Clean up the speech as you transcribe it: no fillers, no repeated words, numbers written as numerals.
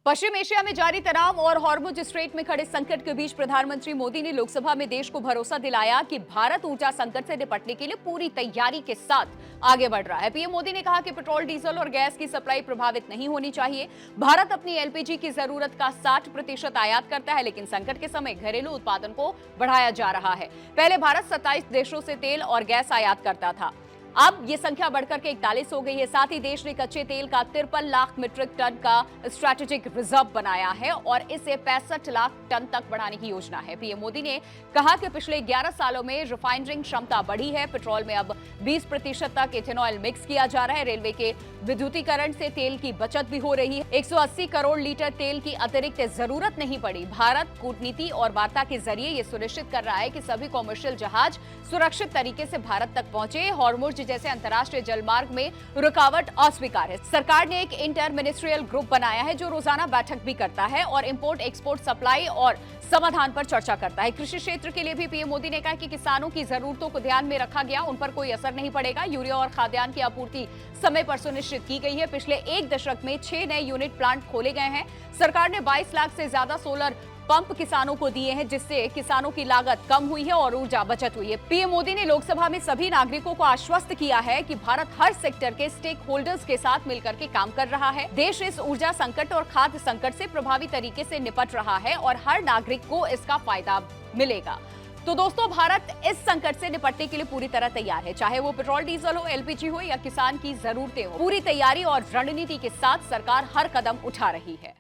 पश्चिम Asia में जारी तनाव और हॉर्मुज स्ट्रेट में खड़े संकट के बीच प्रधानमंत्री मोदी ने लोकसभा में देश को भरोसा दिलाया कि भारत ऊर्जा संकट से निपटने के लिए पूरी तैयारी के साथ आगे बढ़ रहा है। पीएम मोदी ने कहा कि पेट्रोल, डीजल और गैस की सप्लाई प्रभावित नहीं होनी चाहिए। भारत अपनी एलपीजी की जरूरत का 60% आयात करता है, लेकिन संकट के समय घरेलू उत्पादन को बढ़ाया जा रहा है। पहले भारत 27 देशों से तेल और गैस आयात करता था, अब ये संख्या बढ़कर के 41 हो गई है। साथ ही देश ने कच्चे तेल का 53 लाख मीट्रिक टन का स्ट्रैटेजिक रिजर्व बनाया है और इसे 65 लाख टन तक बढ़ाने की योजना है। पीएम मोदी ने कहा कि पिछले 11 सालों में रिफाइनरिंग क्षमता बढ़ी है। पेट्रोल में अब 20% तक इथेनॉल मिक्स किया जा रहा है। रेलवे के विद्युतीकरण से तेल की बचत भी हो रही है। 180 करोड़ लीटर तेल की अतिरिक्त जरूरत नहीं पड़ी। भारत कूटनीति और वार्ता के जरिए ये सुनिश्चित कर रहा है कि सभी कॉमर्शियल जहाज सुरक्षित तरीके से भारत तक पहुंचे। हॉर्मुज जैसे अंतर्राष्ट्रीय जलमार्ग में रुकावट अस्वीकार है। सरकार ने एक इंटर मिनिस्ट्रियल ग्रुप बनाया है जो रोजाना बैठक भी करता है और इंपोर्ट, एक्सपोर्ट, सप्लाई और समाधान पर चर्चा करता है। कृषि क्षेत्र के लिए भी पीएम मोदी ने कहा कि किसानों की जरूरतों को ध्यान में रखा गया, उन पर कोई असर नहीं पड़ेगा। यूरिया और खाद्यान्न की आपूर्ति समय पर सुनिश्चित की गई है। पिछले एक दशक में 6 नए यूनिट प्लांट खोले गए हैं। सरकार ने 22 लाख से ज्यादा सोलर पंप किसानों को दिए हैं, जिससे किसानों की लागत कम हुई है और ऊर्जा बचत हुई है। पीएम मोदी ने लोकसभा में सभी नागरिकों को आश्वस्त किया है कि भारत हर सेक्टर के स्टेक होल्डर्स के साथ मिलकर के काम कर रहा है। देश इस ऊर्जा संकट और खाद्य संकट से प्रभावी तरीके से निपट रहा है और हर नागरिक को इसका फायदा मिलेगा। तो दोस्तों, भारत इस संकट से निपटने के लिए पूरी तरह तैयार है, चाहे वो पेट्रोल, डीजल हो, एलपीजी हो या किसान की जरूरतें हो। पूरी तैयारी और रणनीति के साथ सरकार हर कदम उठा रही है।